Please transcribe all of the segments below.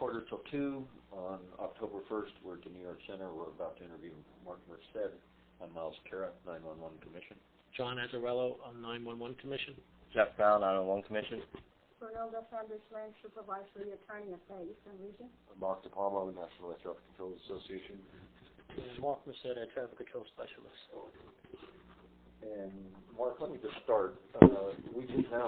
quarter till 2 on October 1st. We're at the New York Center. We're about to interview Mark Merced. I'm Miles Carra, 911 Commission. John Azzarello on 911 Commission. Jeff Brown, 911 Commission. Bernilda Sanders-Lane, Supervisory Attorney of the Eastern Region. Mark DePalma, National Air Traffic Control Association. And Mark Merced, Air Traffic Control Specialist. And Mark, let me just start. We just now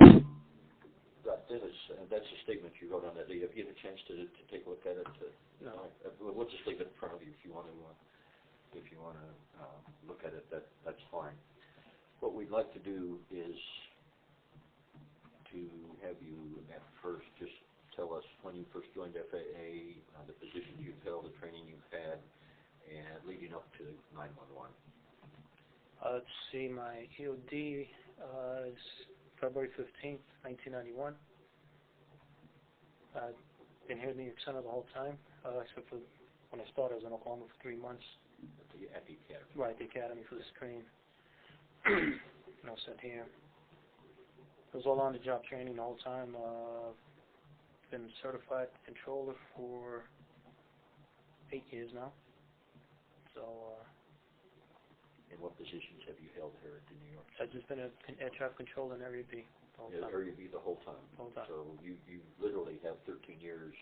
got this. That's a statement you wrote on that day. Have you had a chance to take a look at it? No. We'll just leave it in front of you if you want to. Look at it, that's fine. What we'd like to do is to have you at first just tell us when you first joined FAA, the positions you've held, the training you've had, and leading up to 911. Let's see, my EOD is February 15th, 1991. I've been here in New York Center the whole time, except for when I started. I was in Oklahoma for 3 months. At the academy. Right, the academy for the screen. And I was sent here. It was all on-the-job training the whole time. Been certified controller for 8 years now. So. And what positions have you held here at the New York? I've just been an air traffic controller in Area B the whole time. Area B the whole time. Whole time. So you literally have 13 years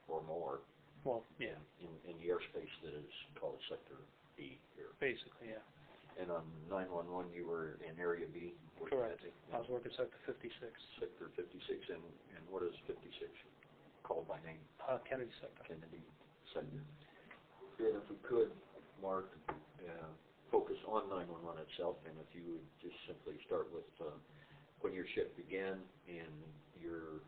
or more. Well, yeah. In the airspace that is called Sector B here. Basically, yeah. And on 911, you were in Area B? Correct. I was working Sector 56. Sector 56, and what is 56 called by name? Kennedy Sector. Kennedy Sector. And if we could, Mark, focus on 911 itself, and if you would just simply start with when your shift began and your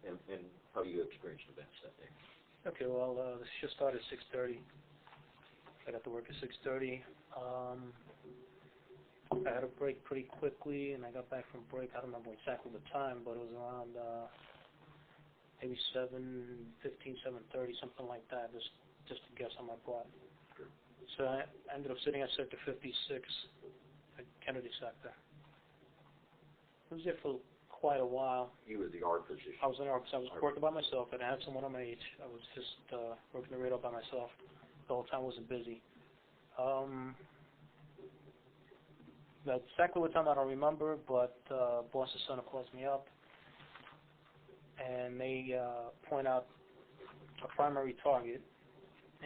and how you experienced events that day. Okay, well, the shift started at 6:30. I got to work at 6:30. I had a break pretty quickly, and I got back from break. I don't remember exactly the time, but it was around maybe 7:15, 7:30, something like that, just to guess on my part. Sure. So I ended up sitting at Sector 56 at Kennedy Sector. I was there for quite a while. You were the R position. I was in R because I was working by myself. I didn't have someone on my age. I was just working the radar by myself. The whole time I wasn't busy. Exactly what time I don't remember, but boss's son calls me up, and they point out a primary target,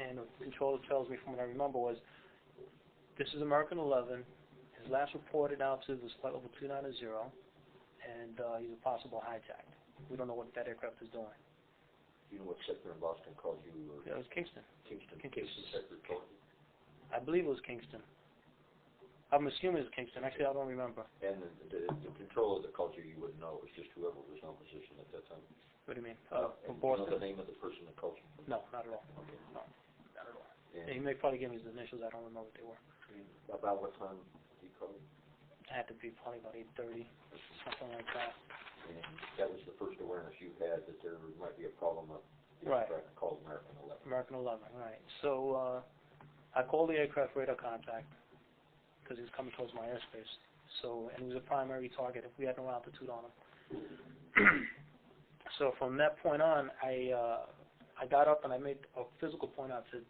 and the controller tells me from what I remember was, this is American 11. His last reported out to was flight level 290, and he's a possible hijack. We don't know what that aircraft is doing. Do you know what sector in Boston called you? Or Yeah, it was Kingston. Kingston sector called you? I believe it was Kingston. I'm assuming it was Kingston. Actually, I don't remember. And the controller that called you, you wouldn't know. It was just whoever was on position at that time. What do you mean? From Boston? Do you know the name of the person that called you? No, not at all. Okay. No, not at all. And He may probably give me his initials. I don't remember what they were. about what time did he call you? It had to be probably about 8:30, something like that. And that was the first awareness you had that there might be a problem of the Right. aircraft called American 11. American 11, right. So I called the aircraft radar contact because he was coming towards my airspace. So, and he was a primary target if we had no altitude on him. So from that point on, I got up and I made a physical point out to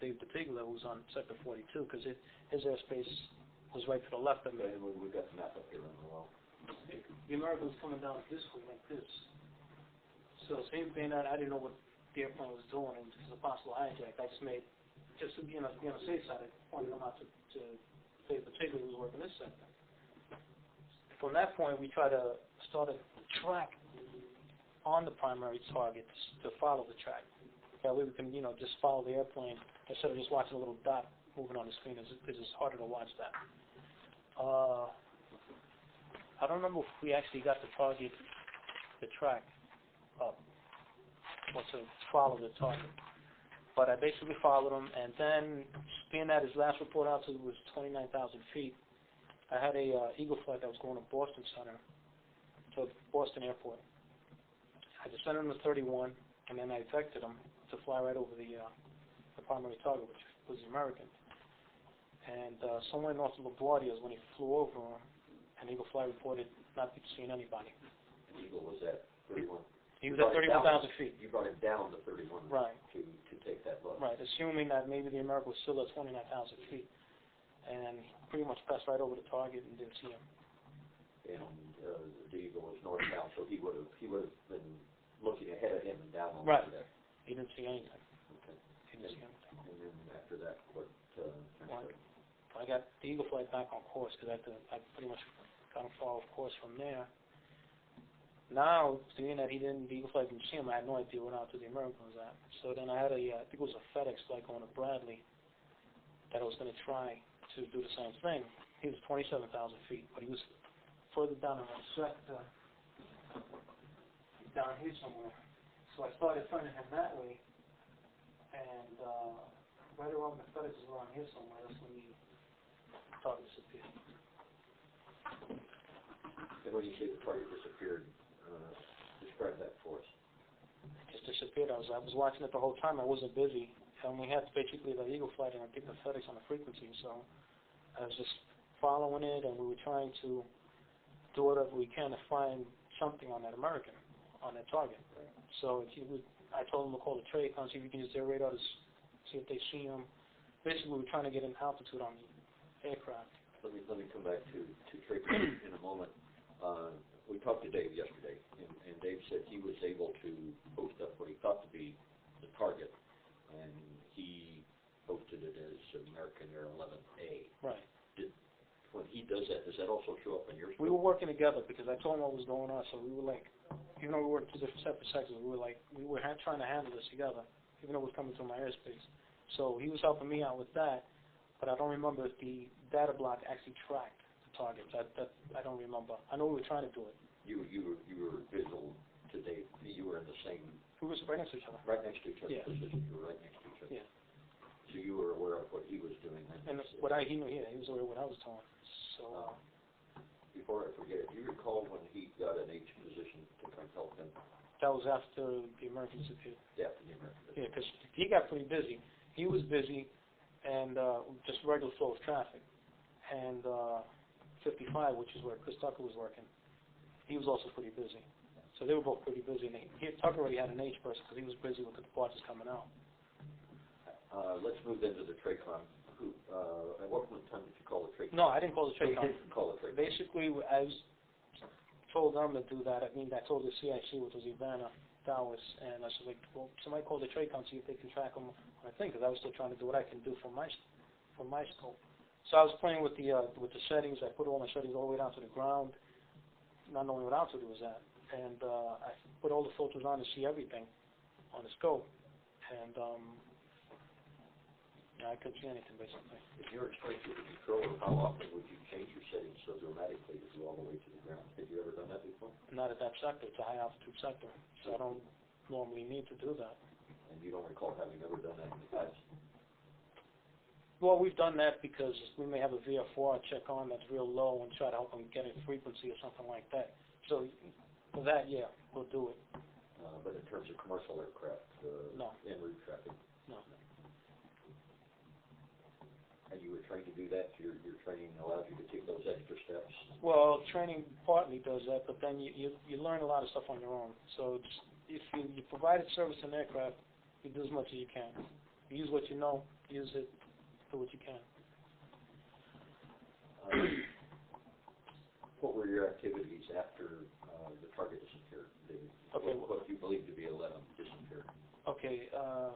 Dave Patigla, who was on Sector 42, because his airspace was right to the left of me. And we've got the map up here on the wall. The American was coming down this way like this. So same thing that I didn't know what the airplane was doing, and this is a possible hijack. I just made, just to be on the safe side, I pointed them out to Dave Patigla, who was working this sector. From that point, we tried to start a track on the primary targets to follow the track. That way we can, just follow the airplane instead of just watching a little dot moving on the screen. It's harder to watch that. I don't remember if we actually got the target, the track up, or to follow the target. But I basically followed him, and then, being that his last report out to was 29,000 feet, I had a Eagle flight that was going to Boston Center, to Boston Airport. I descended him to 31, and then I vectored him to fly right over the primary target, which was the American. And somewhere north of LaGuardia is when he flew over him, and Eagle flight reported not seeing anybody. And Eagle was at 31? He was at 31,000 feet. You brought him down to 31. Right. To take that look. Right, assuming that maybe the American was still at 29,000 feet. And he pretty much passed right over the target and didn't see him. And the Eagle was northbound, so he would have been looking ahead of him and down on Right. there. He didn't see anything. Okay. He didn't see anything. And then after that, what transpired? I got the Eagle flight back on course because I pretty much got him far off course from there. Now, seeing that the Eagle flight didn't see him, I had no idea what out to the American was at. So then I had I think it was a FedEx flight going to Bradley that I was going to try to do the same thing. He was 27,000 feet, but he was further down in my sector, down here somewhere. So I started turning him that way, and right around the FedEx is around here somewhere. That's when the target disappeared. And when you say the target disappeared, describe that for us. It just disappeared. I was watching it the whole time. I wasn't busy. And we had basically the Eagle flight and I think the FedEx on the frequency. So I was just following it, and we were trying to do whatever we can to find something on that American, on that target. Right. So I told him to call the TRACON, see if we can use their radar to see if they see him. Basically, we were trying to get an altitude on the aircraft. Let me come back to TRACON in a moment. We talked to Dave yesterday, and Dave said he was able to post up what he thought to be the target, and he posted it as American Air 11A. Right. When he does that also show up in your We were working together because I told him what was going on, so we were like, even though we worked two different separate sectors, we were trying to handle this together, even though it was coming through my airspace. So he was helping me out with that, but I don't remember if the data block actually tracked the targets. I don't remember. I know we were trying to do it. You were visual to Dave. You were in the same. We were right next to each other. Right next to each other. Yeah. Position. You were right next to each other. Yeah. So you were aware of what he was doing. And he knew, he was aware of what I was doing. So. Before I forget, do you recall when he got an H position to try and help him? That was after the American disappeared. Yeah, after the American. Yeah, because he got pretty busy. He was busy, and just regular flow of traffic. And 55, which is where Chris Tucker was working, he was also pretty busy. So they were both pretty busy. And Tucker already had an H person because he was busy with the departures coming out. Let's move into the TRACON. At what time did you call the TRACON? No, I didn't call the TRACON. You didn't call the TRACON. Basically, I told them to do that. I told the CIC, which was Ivana Dawes, and I said, like, well, somebody call the TRACON, see if they can track them on a thing, because I was still trying to do what I can do from my scope. So I was playing with the settings. I put all my settings all the way down to the ground, not knowing what altitude was at. And I put all the filters on to see everything on the scope. And I couldn't see anything, basically. If you're exposed to the controller, how often would you change your settings so dramatically to go all the way to the ground? Have you ever done that before? Not at that sector. It's a high-altitude sector, so I don't normally need to do that. And you don't recall having ever done that in the past? Well, we've done that because we may have a VF4 check on that's real low and try to help them get a frequency or something like that. So for that, yeah, we'll do it. But in terms of commercial aircraft, No. en route traffic? No. And you were trained to do that? Your training allows you to take those extra steps? Well, training partly does that, but then you learn a lot of stuff on your own. So if you provided service in aircraft, you do as much as you can. You use what you know, use it, do what you can. What were your activities after the target disappeared? Okay. What you believe to be 11 disappeared? Okay, the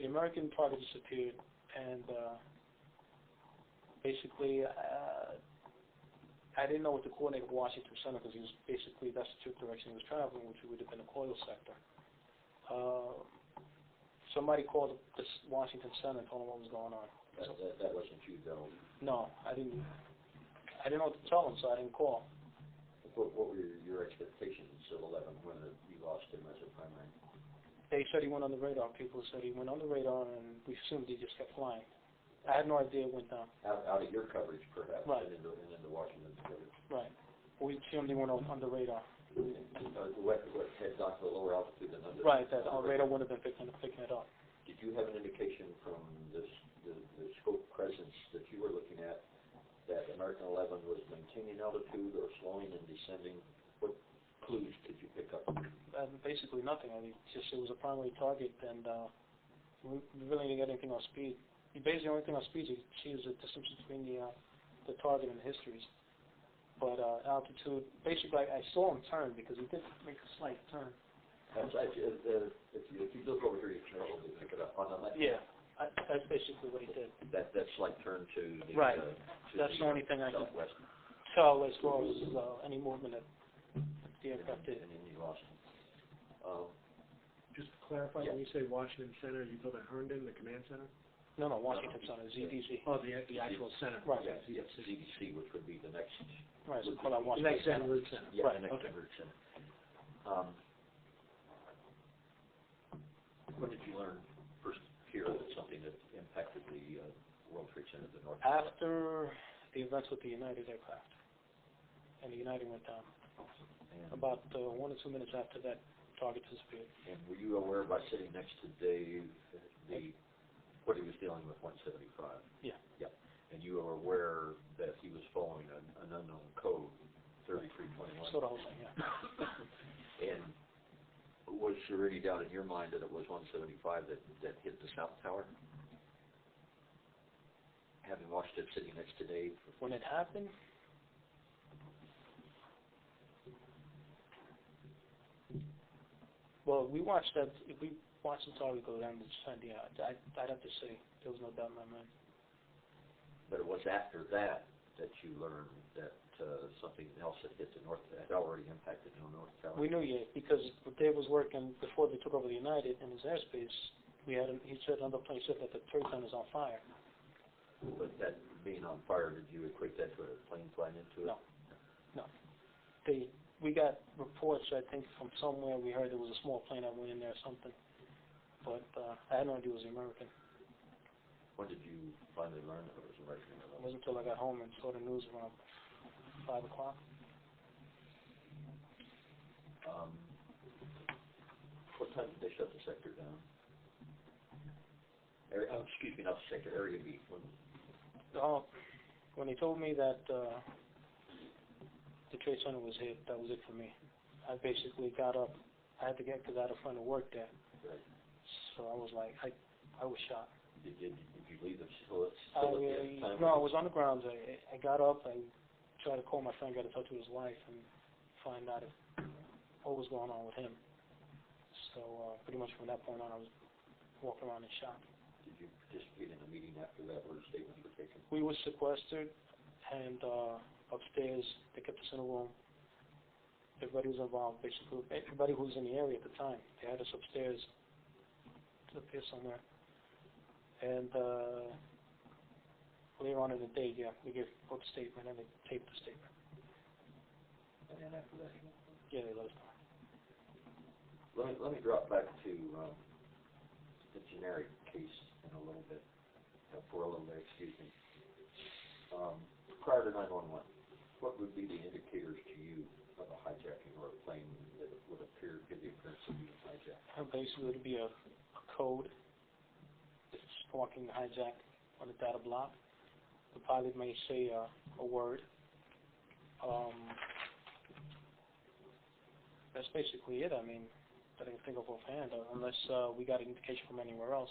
American target disappeared, and basically I didn't know what to coordinate with Washington Center because that's the direction he was traveling, which would have been the coil sector. Somebody called this Washington Center and told him what was going on. That wasn't you, though. No, I didn't know what to tell them, so I didn't call. What were your expectations of 11 when you lost him as a primary? They said he went on the radar. People said he went on the radar, and we assumed he just kept flying. I had no idea it went down. Out of your coverage, perhaps, Right. and into Washington's coverage. Right. We assumed he went on the radar. What had gone to a lower altitude than under? Right, that our radar would have been picking it up. Did you have an indication from the scope presence that you were looking at that American 11 was maintaining altitude or slowing and descending? clues did you pick up? Basically nothing. I mean, just it was a primary target, and we really didn't get anything on speed. Basically, the only thing on speed is she was the distance between the target and the histories. But altitude, basically, I saw him turn because he did make a slight turn. If you look over here, you can probably pick it up on the left. Yeah, that's basically what he did. That slight turn to the Right. to That's the only thing I can southwest. tell as far as any movement that the aircraft did. And then you lost him. Just to clarify, when you say Washington Center, you talking about Herndon, the command center? No, Washington Center, ZDC. Oh, the actual center. Right. Yes, CDC, which would be the next. Right, so call that The Washington next en route center. Yeah, Right, the next okay. en route center. When did you learn first hear that something that impacted the World Trade Center, the North Tower? After the events with the United aircraft, and the United went down. And, About 1 or 2 minutes after that, target disappeared. and were you aware by sitting next to Dave what he was dealing with 175? Yeah. Yeah. And you were aware that he was following an unknown code, 3321. So the whole thing, yeah. And was there any doubt in your mind that it was 175 that hit the South Tower? Having watched it sitting next to Dave? When it happened, well, we watched the target go down to Sandy. I'd have to say there was no doubt in my mind. But it was after that you learned that something else had hit the North, had already impacted the North Tower. We knew, yeah, because Dave was working before they took over the United in his airspace. He said another plane said that the Trade Center is on fire. But that being on fire, did you equate that to a plane flying into it? No. We got reports, I think, from somewhere. We heard there was a small plane that went in there or something. But I had no idea it was American. When did you finally learn that it was American? It wasn't until I got home and saw the news around 5 o'clock. What time did they shut the sector down? Excuse me, not the sector, Area B. When they told me that the Trade Center was hit, that was it for me. I basically got up. I had to get because I had a friend who worked there. Right. So I was like, I was shocked. Did you leave the facility at the time? No, I was on the grounds. I got up. I tried to call my friend, got in touch with his wife, and find out what was going on with him. So pretty much from that point on, I was walking around in shock. Did you participate in a meeting after that where statements were taken? We were sequestered, and upstairs, they kept us in a room. Everybody was involved, basically. Everybody who was in the area at the time. They had us upstairs, up here somewhere. And later on in the day, yeah, we wrote a statement, and they taped the statement. And then after that? Yeah, they let us know. Let me drop back to the generic case in a little bit, for a little bit, excuse me. Prior to 911, what would be the indicators to you of a hijacking or a plane that would give the appearance of being hijacked? Basically, it would be a code. It's sparking the hijack on the data block. The pilot may say a word. That's basically it. I mean, that I can think of offhand, unless we got an indication from anywhere else.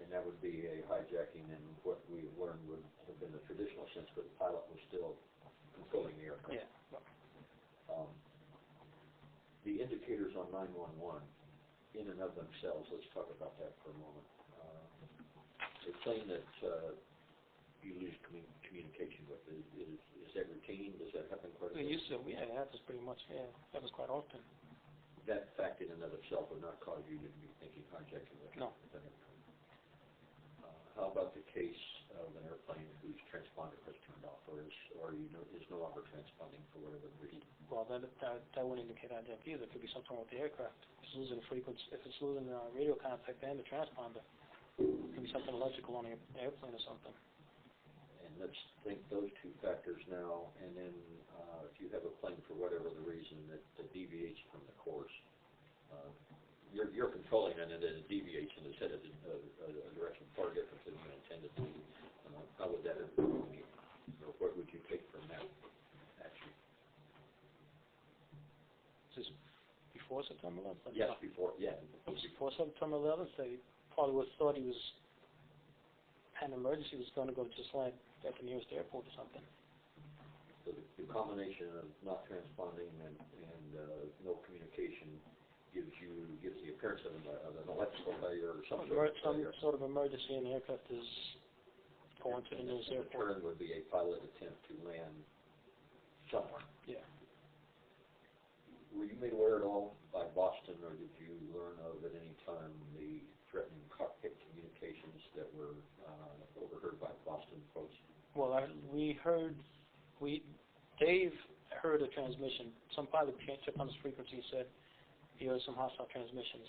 And that would be a hijacking in what we learned would have been the traditional sense, but the pilot was still controlling the aircraft. Yeah. The indicators on 911, in and of themselves, let's talk about that for a moment. A plane that you lose communication with, is that routine? Does that happen quite a bit? It used to, yeah, that was pretty much, yeah, that was quite often. That fact in and of itself would not cause you to be thinking hijacking. No. How about the case of an airplane whose transponder has turned off, or is no longer transponding for whatever reason? Well, that wouldn't indicate hijack either. It could be something with the aircraft. If it's losing frequency, if it's losing radio contact and the transponder, it could be something electrical on the airplane or something. And let's think those two factors now, and then if you have a plane for whatever the reason that deviates from the course, you're controlling it, and then it deviates and is headed in a direction far different than you intended to. How would that influence you? Or what would you take from that action? Is this before September 11th? Yes, before, yeah. It was before September 11th. They probably would have thought he was had an emergency, was going to go just land at the nearest airport or something. So the combination of not transponding and no communication gives the appearance of an electrical failure or some sort of failure. Sort of emergency, and the aircraft is going to the nearest The airport. turn would be a pilot attempt to land somewhere. Yeah. Were you made aware at all by Boston, or did you learn of at any time the threatening cockpit communications that were overheard by Boston folks? Well, Dave heard a transmission. Some pilot checked on his frequency and said he heard some hostile transmissions.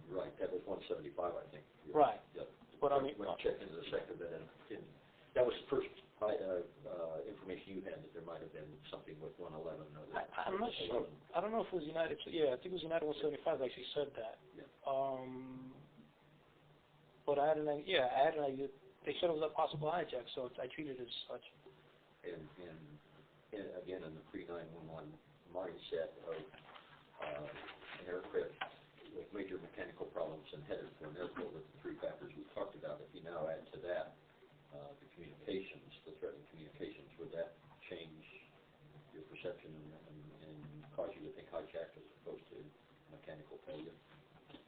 Right, that was 175, I think. Right. Yep. But I mean, when checked into the sector, that was the first information you had that there might have been something with 111. I'm not sure. I don't know if it was United. Yeah, I think it was United 175 that actually said that. Yeah. But I had an idea. They said it was a possible hijack, so I treated it as such. And again, in the pre-911 mindset of an aircraft with major mechanical problems and headed for an airport with the three factors we talked about, if you now add to that the communications, the threatened communications, would that change your perception and cause you to think hijacked as opposed to mechanical failure?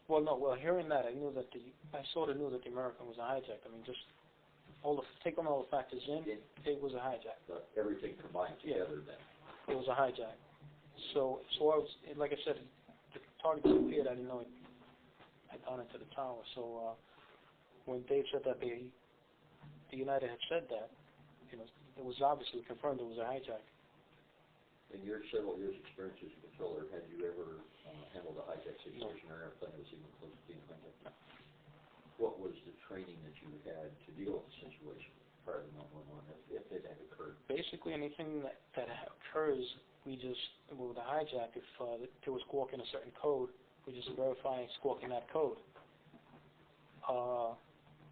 Well, no. Well, hearing that, I sort of knew that the American was a hijack. I mean, just taking all the factors in, it was a hijack. Everything combined together, then. It was a hijack. So I was, like I said, the target disappeared. I didn't know it had gone into the tower. So when Dave said that the United had said that, it was obviously confirmed it was a hijack. In your several years' experience as a controller, had you ever handled a hijack situation or airplane that was even close to being hijacked? No. What was the training that you had to deal with the situation prior to 911, if it had occurred? Basically, anything that occurs, with a hijack, if there was squawking a certain code, we just verify squawking that code.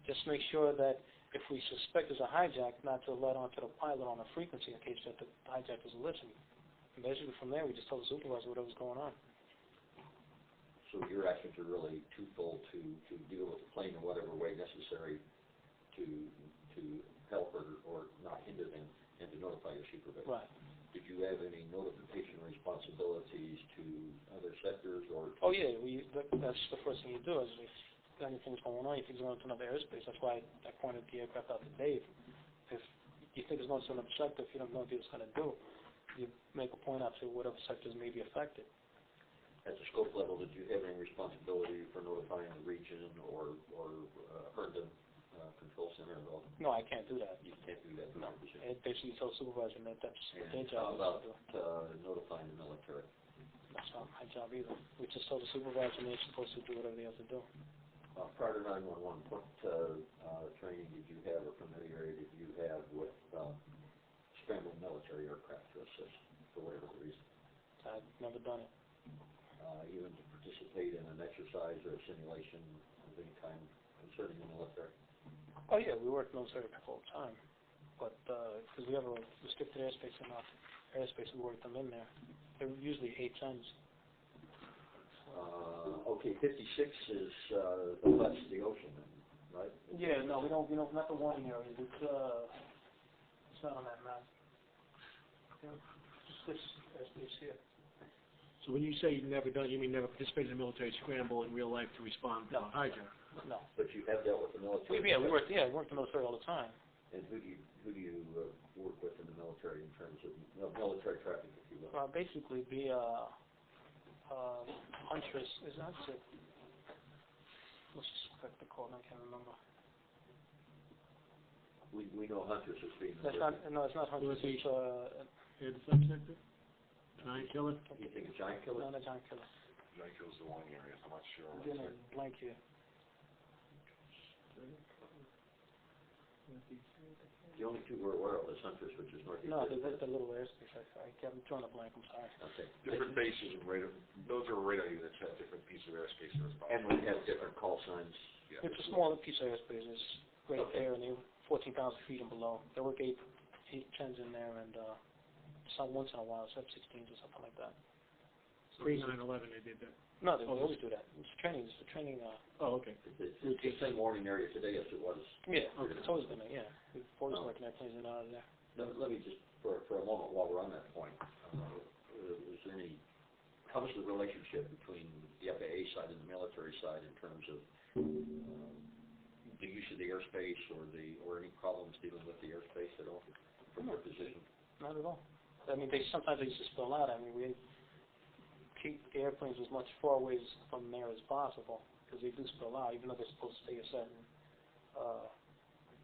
Just make sure that if we suspect there's a hijack, not to let on to the pilot on a frequency in case that the hijack is listening. And basically, from there, we just tell the supervisor whatever's going on. So your actions are really twofold: to deal with the plane in whatever way necessary to help or not hinder them, and to notify your supervisor. Right. Did you have any notification responsibilities to other sectors or? Oh yeah, that's the first thing you do is if anything's going on, you think it's going to another airspace. That's why I pointed the aircraft out to Dave. If you think it's going to another sector, if you don't know what it's going to do, you make a point out to whatever sectors may be affected. At the scope level, did you have any responsibility for notifying the region or Herndon Control Center at all? No, I can't do that. You can't do that. No. It basically tells the supervisor that that's their job. How about notifying the military? That's not my job either. We just tell the supervisor and they're supposed to do whatever they have to do. Prior to 911, what training did you have or familiarity did you have with scrambling military aircraft to assist for whatever the reason? I've never done it. Even to participate in an exercise or a simulation of any kind concerning the military? Oh yeah, we work military all the time. But because we have a restricted airspace in our airspace, we work them in there. They're usually 810s. Okay, 56 is that's the ocean, right? Yeah, no, we don't, not the warning areas. It's not on that map. Just this airspace here. So when you say you've never done it, you mean never participated in a military scramble in real life to respond to a hijack? No. But you have dealt with the military? We work the military all the time. And who do you work with in the military in terms of military traffic, if you will? Basically, be Huntress. Is that it? Let's just check the code. I can't remember. We know Huntress as being. That's not. No, it's not Huntress. It's In the subsector? Giant killer? You think it's giant killer? No, not giant killer. Giant killer's the warning area, I'm not sure. I'm getting a blank here. The only two we're aware of is Huntress, which is northeast. No, they're the little airspace. I'm drawing a blank. I'm sorry. Okay. Different bases and radar, military radar units have different pieces of airspace to respond. And we have different call signs. Yeah. It's a smaller piece of airspace. It's right there, and they're 14,000 feet and below. They work 810s in there, and some once in a while, it's F-16s or something like that. Pre-9/11 they did that. No, they always do that. It's training, Oh, okay. It's the same morning area today as it was. yeah, it's always been, we've always working airplanes in and out of there. Let me just, for a moment while we're on that point, was there any, how was the relationship between the FAA side and the military side in terms of the use of the airspace or any problems dealing with the airspace at all from your position? Not at all. I mean, sometimes they just spill out. I mean, we keep the airplanes as much far away from there as possible because they do spill out, even though they're supposed to stay a certain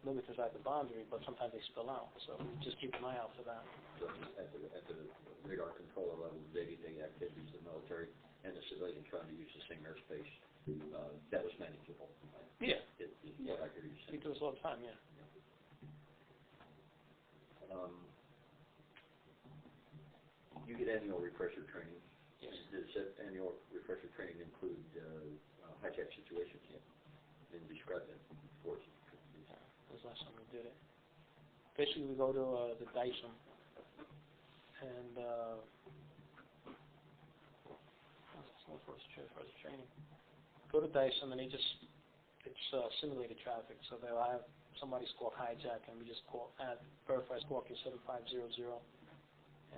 limit inside the boundary, but sometimes they spill out. So we just keep an eye out for that. So at the radar controller level, day-to-day activities, the military and the civilian trying to use the same airspace, that was manageable. Yeah. Is what I hear you We saying. do this all the time, yeah. You get annual refresher training. Yes. Does that annual refresher training include hijack situations? And describe that for us. Yeah, that was the last time we did it. Basically, we go to the Dyson, and for the training. Go to Dyson, and it's simulated traffic. So they'll have somebody squawk hijack, and we just verify squawking 7500,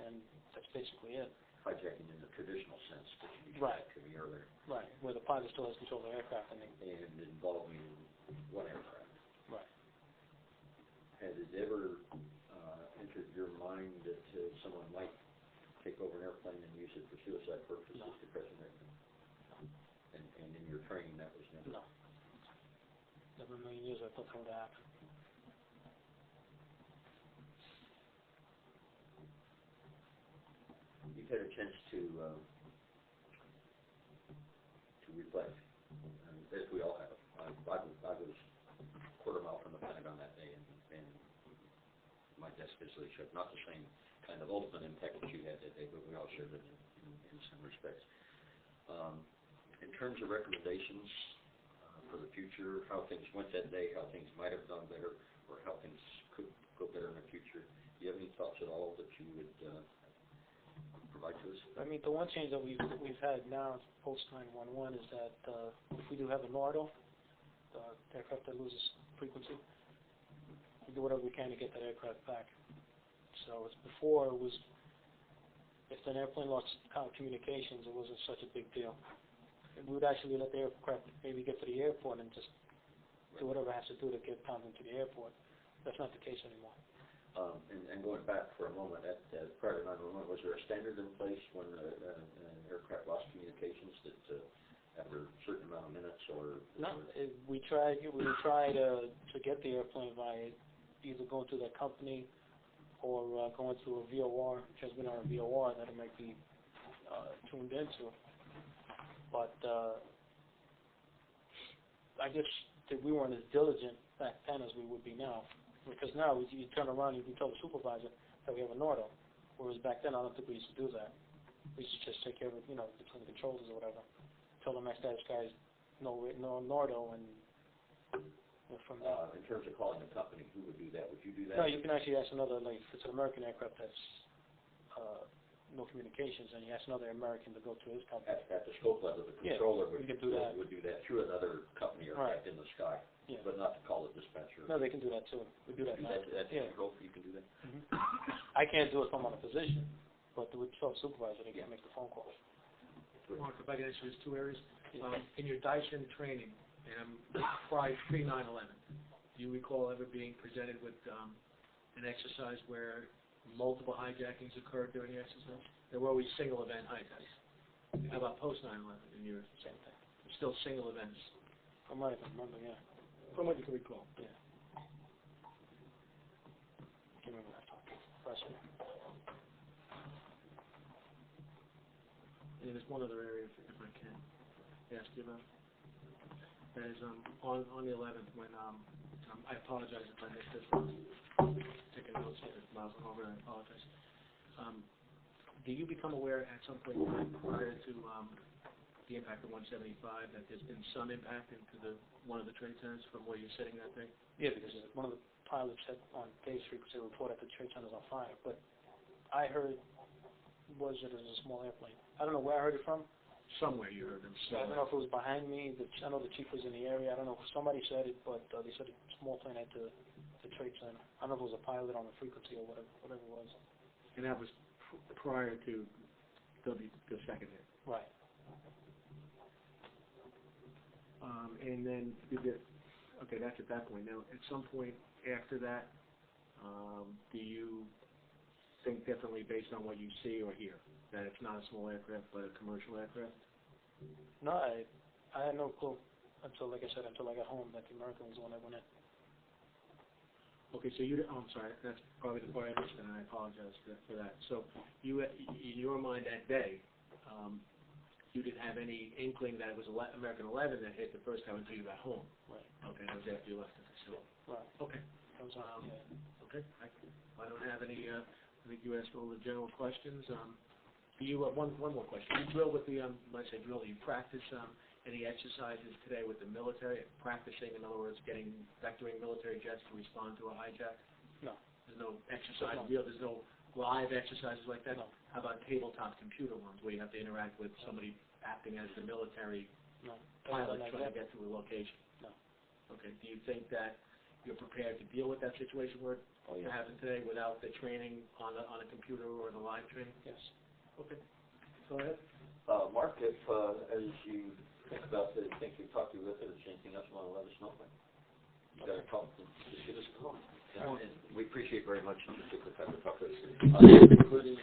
and that's basically it. Hijacking in the traditional sense that you Right. described to me earlier. Right, where the pilot still has control of the aircraft, and And involving one aircraft. right. Has it ever entered your mind that someone might take over an airplane and use it for suicide purposes No. to crash an airplane? And in your training, that was never. No. Never in a million years I thought that would happen. You've had a chance to reflect, as we all have. I was a quarter mile from the Pentagon that day, and my desk visibly showed not the same kind of ultimate impact that you had that day, but we all shared it in some respects. In terms of recommendations for the future, how things went that day, how things might have gone better, or how things could go better in the future, do you have any thoughts at all that you would provide to us? I mean, the one change that we've had now post 911 is that if we do have a NORDO, the aircraft that loses frequency, we do whatever we can to get that aircraft back. So before it was, if an airplane lost communications, it wasn't such a big deal. And we would actually let the aircraft maybe get to the airport and just do whatever it has to do to get them to the airport. That's not the case anymore. And going back for a moment, prior to 911, was there a standard in place when an aircraft lost communications that after a certain amount of minutes or? No, we try to get the airplane by either going through the company or going through a VOR, transmitting on a VOR that it might be tuned into. But I guess that we weren't as diligent back then as we would be now. Because now you turn around and you can tell the supervisor that we have a NORDO, whereas back then I don't think we used to do that. We used to just take care of it, between the controllers or whatever. Tell the next guys no NORDO, and from there. In terms of calling the company, who would do that? Would you do that? No, you can actually ask another, like, if it's an American aircraft that's no communications, and you ask another American to go to his company. At the scope level, the controller we can do that. would do that through another company aircraft in the sky, but not to call the dispatcher. No, they can do that too. We do that now. That's your hope you can do that? Mm-hmm. I can't do it from on a position, but with the supervisor, they can make the phone call. Mark, if I can answer these two areas. Yeah. In your Dyson training, pre-9/11, do you recall ever being presented with an exercise where multiple hijackings occurred during the exercise? There were always single event hijacks. How about post 9/11 in yours? Same thing. Still single events. I might even remember, yeah. From what you can recall. Yeah. Can't remember that talk. Freshman. And there's one other area, if I can ask you about. That is on the 11th when I apologize if I missed this. Taking notes here, Miles went over, and I apologize. Do you become aware at some point prior to the impact of 175 that there's been some impact into one of the trade centers from where you're sitting that day? Yeah, because one of the pilots said on Day Street, because they reported that the trade center's on fire. But I heard was it as a small airplane. I don't know where I heard it from. Somewhere you heard them I don't know if it was behind me. I know the chief was in the area. I don't know if somebody said it, but they said a small plane at the trade center. I don't know if it was a pilot on the frequency or whatever it was. And that was prior to the second hit. Right. And then okay, that's at that point. Now, at some point after that, do you think differently based on what you see or hear? That it's not a small aircraft, but a commercial aircraft? No, I had no clue until, like I said, until I got home that the American was the one that went in. Okay, so I'm sorry, that's probably the part I missed, and I apologize for that. So you, in your mind that day, you didn't have any inkling that it was American 11 that hit the first time until you got home? Right. Okay, that was after you left the facility. Right. Okay. That was Okay, I don't have any, I think you asked all the general questions. One more question. You drill with the, when I say drill, you practice any exercises today with the military, practicing, in other words, vectoring military jets to respond to a hijack? No. There's no exercise, No. there's no live exercises like that? No. How about tabletop computer ones where you have to interact with somebody acting as the military No. pilot trying to get to a location? No. Okay. Do you think that you're prepared to deal with that situation where it happened today without the training on a computer or the live training? Yes. Okay. Go ahead. Mark, if, as you think about the things we've talked to you with, if there's anything else you want to let us know, you got a call, just give us a call. And we appreciate very much you took the time to talk to us. Including